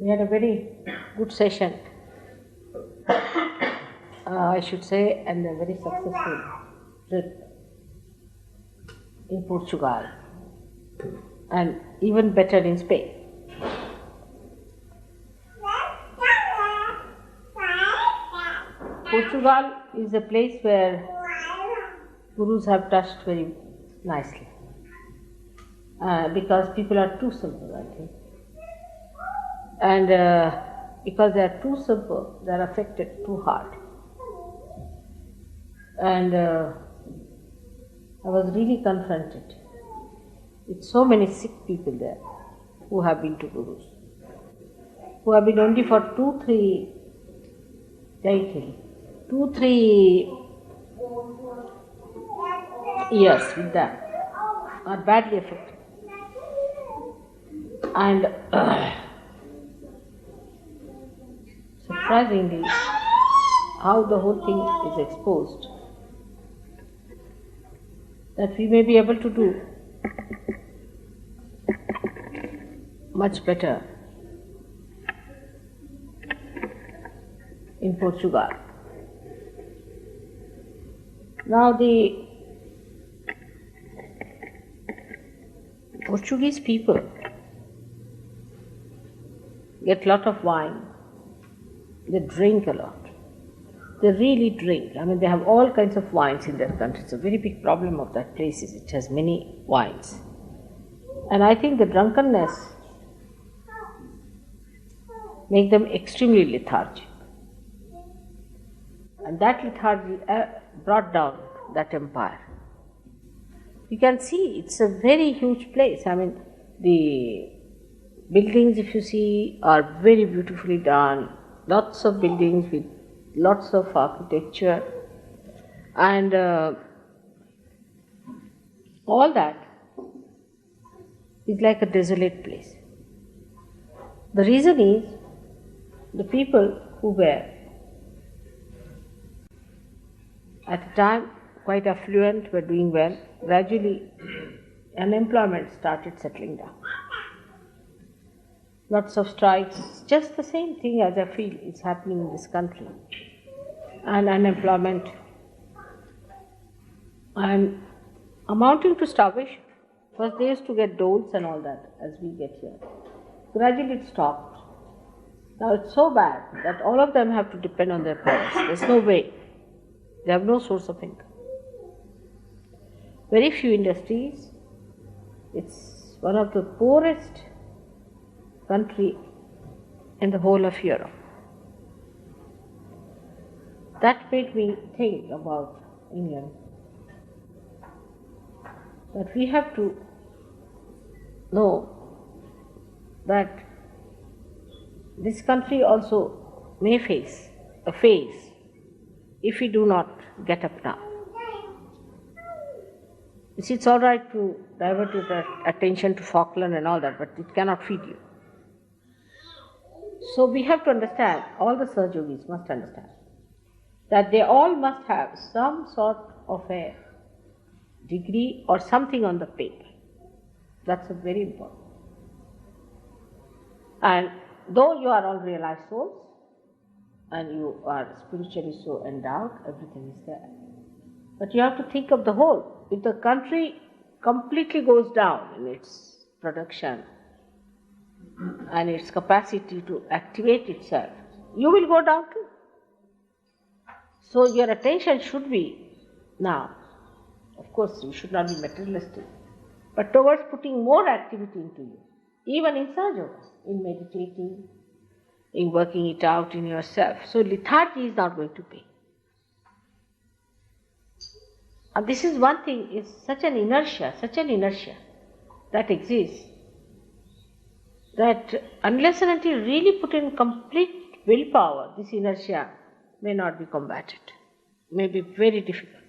We had a very good session, I should say, and a very successful trip in Portugal, and even better in Spain. Portugal is a place where gurus have touched very nicely, because people are too simple, I think. And because they are too simple, they are affected too hard. And I was really confronted with so many sick people there who have been to gurus, who have been only for 2-3 years with them, are badly affected. And surprisingly, how the whole thing is exposed, that we may be able to do much better in Portugal. Now the Portuguese people get a lot of wine, they drink a lot. They really drink. I mean, they have all kinds of wines in their country. It's a very big problem of that place is it has many wines. And I think the drunkenness make them extremely lethargic. And that lethargy brought down that empire. You can see it's a very huge place. I mean, the buildings, if you see, are very beautifully done. Lots of buildings with lots of architecture, and all that is like a desolate place. The reason is the people who were at a time quite affluent were doing well. Gradually unemployment started settling down. Lots of strikes, just the same thing as I feel is happening in this country. And unemployment and amounting to starvation. First they used to get doles and all that as we get here. Gradually it stopped. Now it's so bad that all of them have to depend on their parents. There's no way. They have no source of income. Very few industries. It's one of the poorest country in the whole of Europe. That made me think about England, that we have to know that this country also may face a phase if we do not get up now. You see, it's all right to divert your attention to Falkland and all that, but it cannot feed you. So we have to understand, all the Sahaja yogis must understand, that they all must have some sort of a degree or something on the paper. That's a very important. And though you are all realized souls, and you are spiritually so endowed, everything is there. But you have to think of the whole. If the country completely goes down in its production and its capacity to activate itself, you will go down too. So your attention should be now, of course you should not be materialistic, but towards putting more activity into you, even in Sahaja, in meditating, in working it out in yourself. So lethargy is not going to pay. And this is one thing, is such an inertia that exists, that unless and until you really put in complete willpower, this inertia may not be combated, may be very difficult.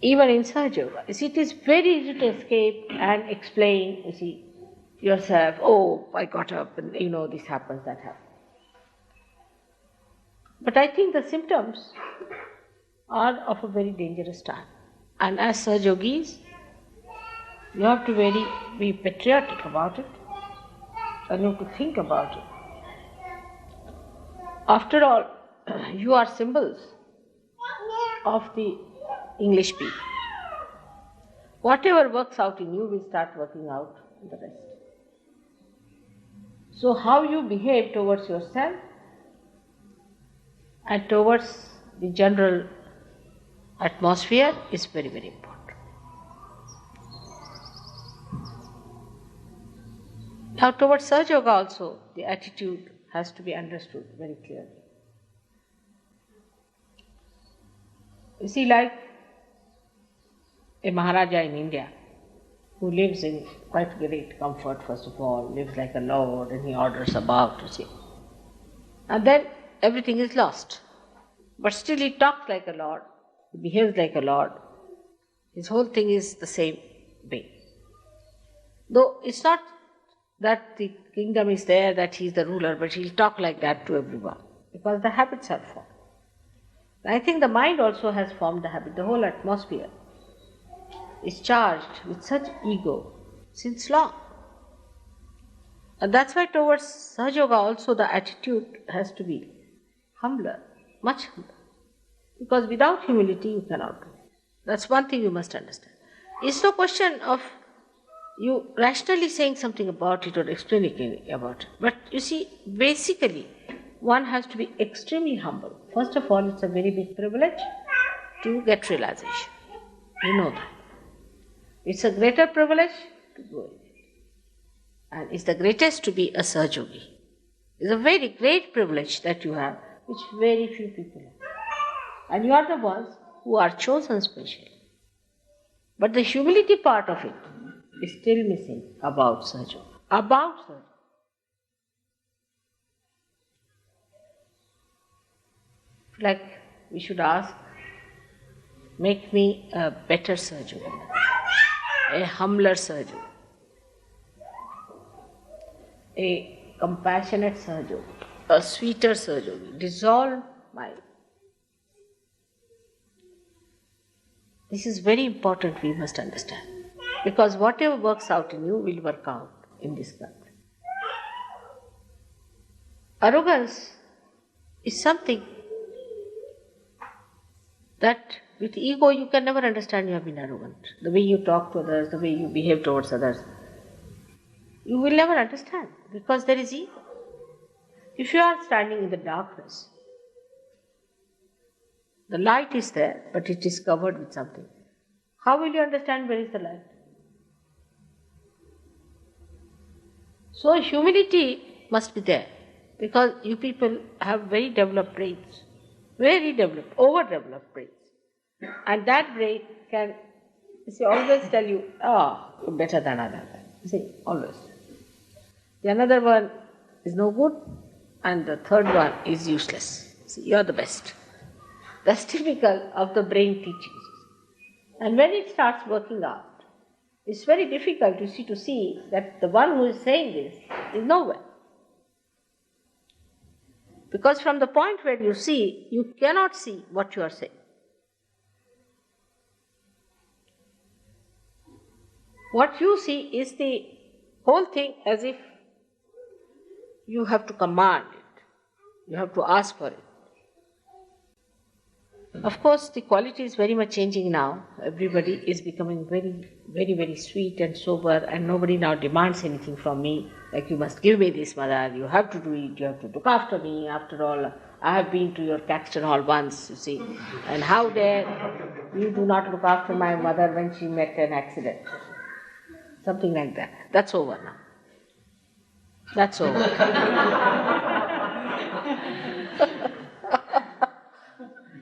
Even in Sahaja, it is very easy to escape and explain, you see, yourself, oh, I got up and this happens, that happens. But I think the symptoms are of a very dangerous type. And as Sahaja yogis, You have to be patriotic about it, and you have to think about it. After all, you are symbols of the English people. Whatever works out in you will start working out in the rest. So how you behave towards yourself and towards the general atmosphere is very, very important. Now towards Sahaja Yoga also, the attitude has to be understood very clearly. You see, like a Maharaja in India, who lives in quite great comfort, first of all, lives like a lord, and he orders about, you see. And then everything is lost. But still he talks like a lord, he behaves like a lord. His whole thing is the same way. Though it's not that the kingdom is there, that he is the ruler, but he'll talk like that to everyone, because the habits are formed. I think the mind also has formed the habit. The whole atmosphere is charged with such ego since long. And that's why towards Sahaja Yoga also the attitude has to be humbler, much humbler. Because without humility you cannot do it. That's one thing you must understand. It's no question of you rationally saying something about it or explaining about it. But you see, basically, one has to be extremely humble. First of all, it's a very big privilege to get realization. You know that. It's a greater privilege to go in it. And it's the greatest to be a Sahaja Yogi. It's a very great privilege that you have, which very few people have. And you are the ones who are chosen specially. But the humility part of it is still missing about Sahaja Yoga. About Sahaja Yoga. Like we should ask, make me a better Sahaja Yogi, a humbler Sahaja Yogi, a compassionate Sahaja Yogi, a sweeter Sahaja Yogi. Dissolve my. This is very important, we must understand. Because whatever works out in you will work out in this country. Arrogance is something that with ego you can never understand you have been arrogant. The way you talk to others, the way you behave towards others, you will never understand because there is ego. If you are standing in the darkness, the light is there, but it is covered with something. How will you understand where is the light? So humility must be there, because you people have very developed brains, very developed, overdeveloped brains. And that brain can, you see, always tell you, you're better than another. You see, always. The another one is no good, and the third one is useless. See, you're the best. That's typical of the brain teachings. And when it starts working out, it's very difficult to see that the one who is saying this is nowhere. Because from the point where you see, you cannot see what you are saying. What you see is the whole thing as if you have to command it. You have to ask for it. Of course, the quality is very much changing now. Everybody is becoming very, very, very sweet and sober, and nobody now demands anything from me. Like, you must give me this, mother, you have to do it, you have to look after me. After all, I have been to your Caxton Hall once, you see. And how dare you do not look after my mother when she met an accident. Something like that. That's over now. That's over.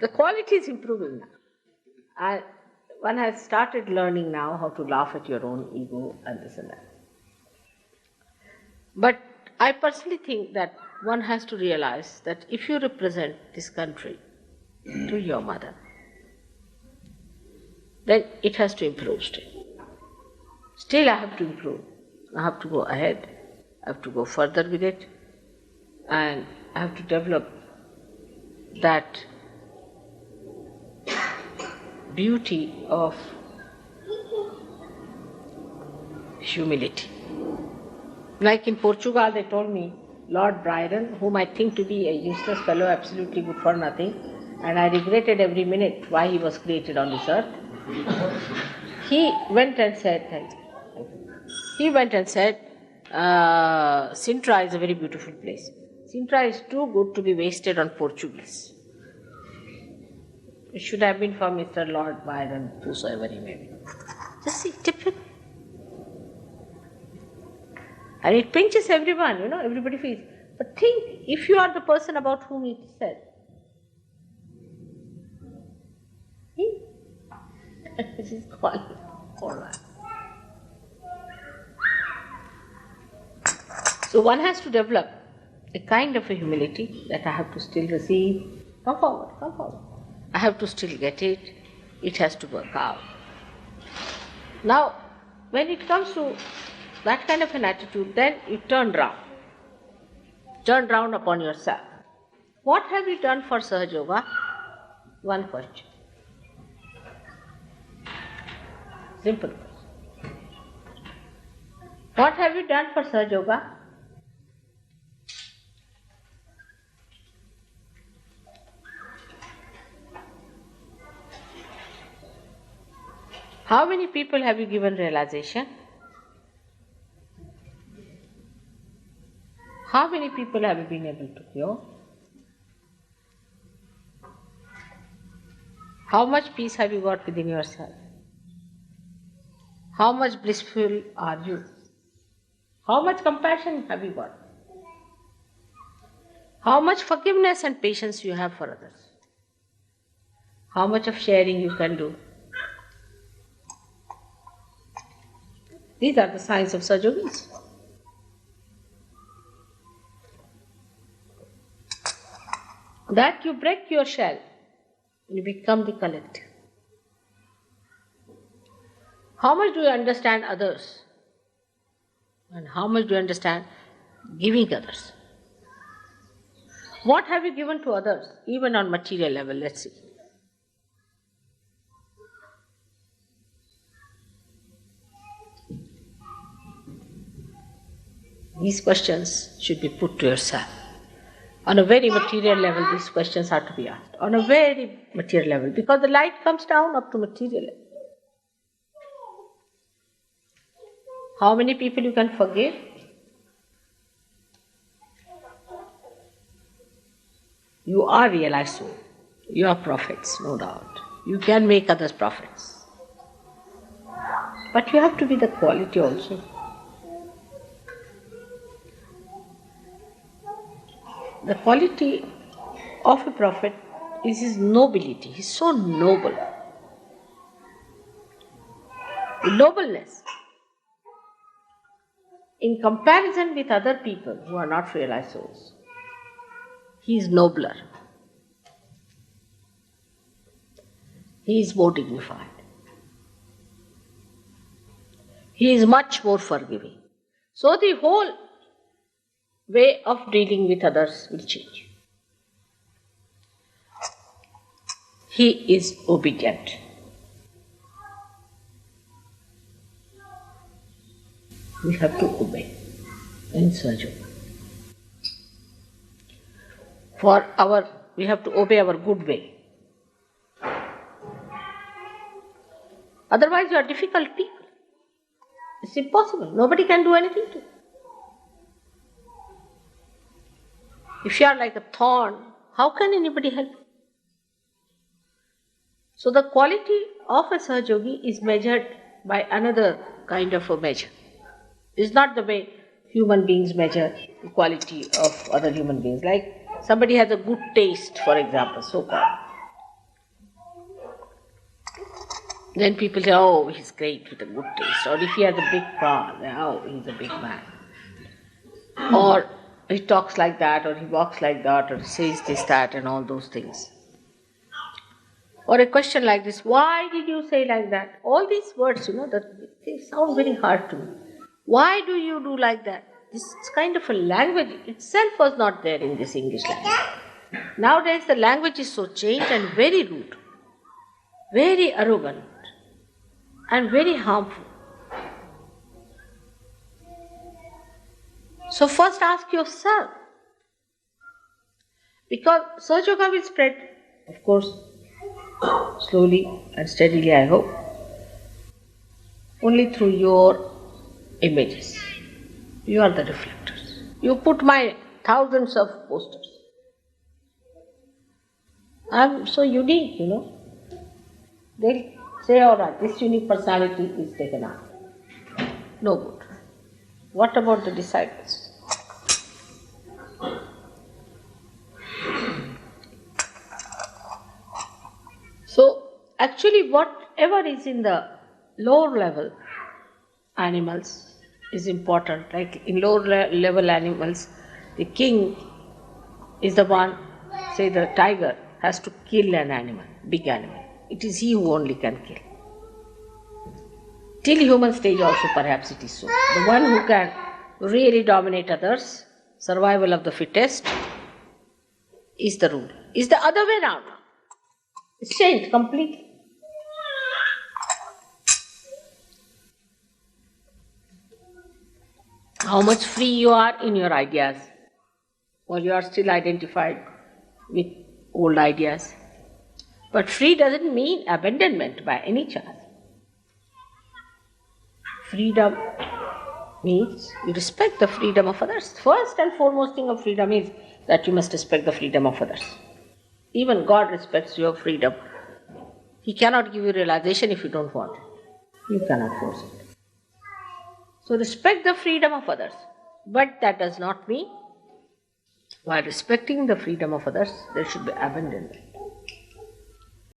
The quality is improving now. One has started learning now how to laugh at your own ego and this and that. But I personally think that one has to realize that if you represent this country to your mother, then it has to improve still. Still I have to improve. I have to go ahead. I have to go further with it. And I have to develop that beauty of humility. Like in Portugal, they told me, Lord Byron, whom I think to be a useless fellow, absolutely good for nothing, and I regretted every minute why he was created on this earth. He went and said, Sintra is a very beautiful place. Sintra is too good to be wasted on Portuguese. It should have been for Mr. Lord Byron, whosoever he may be. Just see, typical. And it pinches everyone, everybody feels. But think, if you are the person about whom it is said, this is called alright. So one has to develop a kind of a humility that I have to still receive. Come forward. I have to still get it. It has to work out. Now, when it comes to that kind of an attitude, then you turn round. Turn round upon yourself. What have you done for Sahaja Yoga? One question. Simple question. What have you done for Sahaja Yoga? How many people have you given realization? How many people have you been able to cure? How much peace have you got within yourself? How much blissful are you? How much compassion have you got? How much forgiveness and patience you have for others? How much of sharing you can do? These are the signs of Sahaja Yogis. That you break your shell, you become the collective. How much do you understand others? And how much do you understand giving others? What have you given to others, even on material level? Let's see. These questions should be put to yourself. On a very material level, these questions are to be asked. On a very material level, because the light comes down up to material level. How many people you can forgive? You are realized soul. You are prophets, no doubt. You can make others prophets. But you have to be the quality also. The quality of a prophet is his nobility. He is so noble. The nobleness. In comparison with other people who are not realized souls, he is nobler. He is more dignified. He is much more forgiving. So the whole way of dealing with others will change. He is obedient. We have to obey in Sahaja. We have to obey our good way. Otherwise you are difficult people. It's impossible. Nobody can do anything to you. If you are like a thorn, how can anybody help you? So the quality of a Sahaja Yogi is measured by another kind of a measure. It's not the way human beings measure the quality of other human beings. Like somebody has a good taste, for example, so-called. Then people say, oh, he's great with a good taste. Or if he has a big car, oh, he's a big man. Or he talks like that, or he walks like that, or says this, that, and all those things. Or a question like this, why did you say like that? All these words, they sound very hard to me. Why do you do like that? This kind of a language itself was not there in this English language. Nowadays the language is so changed and very rude, very arrogant, and very harmful. So first ask yourself. Because Sahaja will spread, of course, slowly and steadily, I hope, only through your images. You are the reflectors. You put my thousands of posters. I'm so unique, They'll say, all right, this unique personality is taken out. No good. What about the disciples? So, actually, whatever is in the lower level animals is important. Like in lower level animals, the king is the one, say the tiger, has to kill an animal, big animal. It is he who only can kill. Till human stage also perhaps it is so. The one who can really dominate others, survival of the fittest, is the rule. Is the other way around now. It's changed completely. How much free you are in your ideas, while you are still identified with old ideas. But free doesn't mean abandonment by any chance. Freedom means you respect the freedom of others. First and foremost thing of freedom is that you must respect the freedom of others. Even God respects your freedom. He cannot give you realization if you don't want it. You cannot force it. So respect the freedom of others. But that does not mean while respecting the freedom of others, there should be abandonment.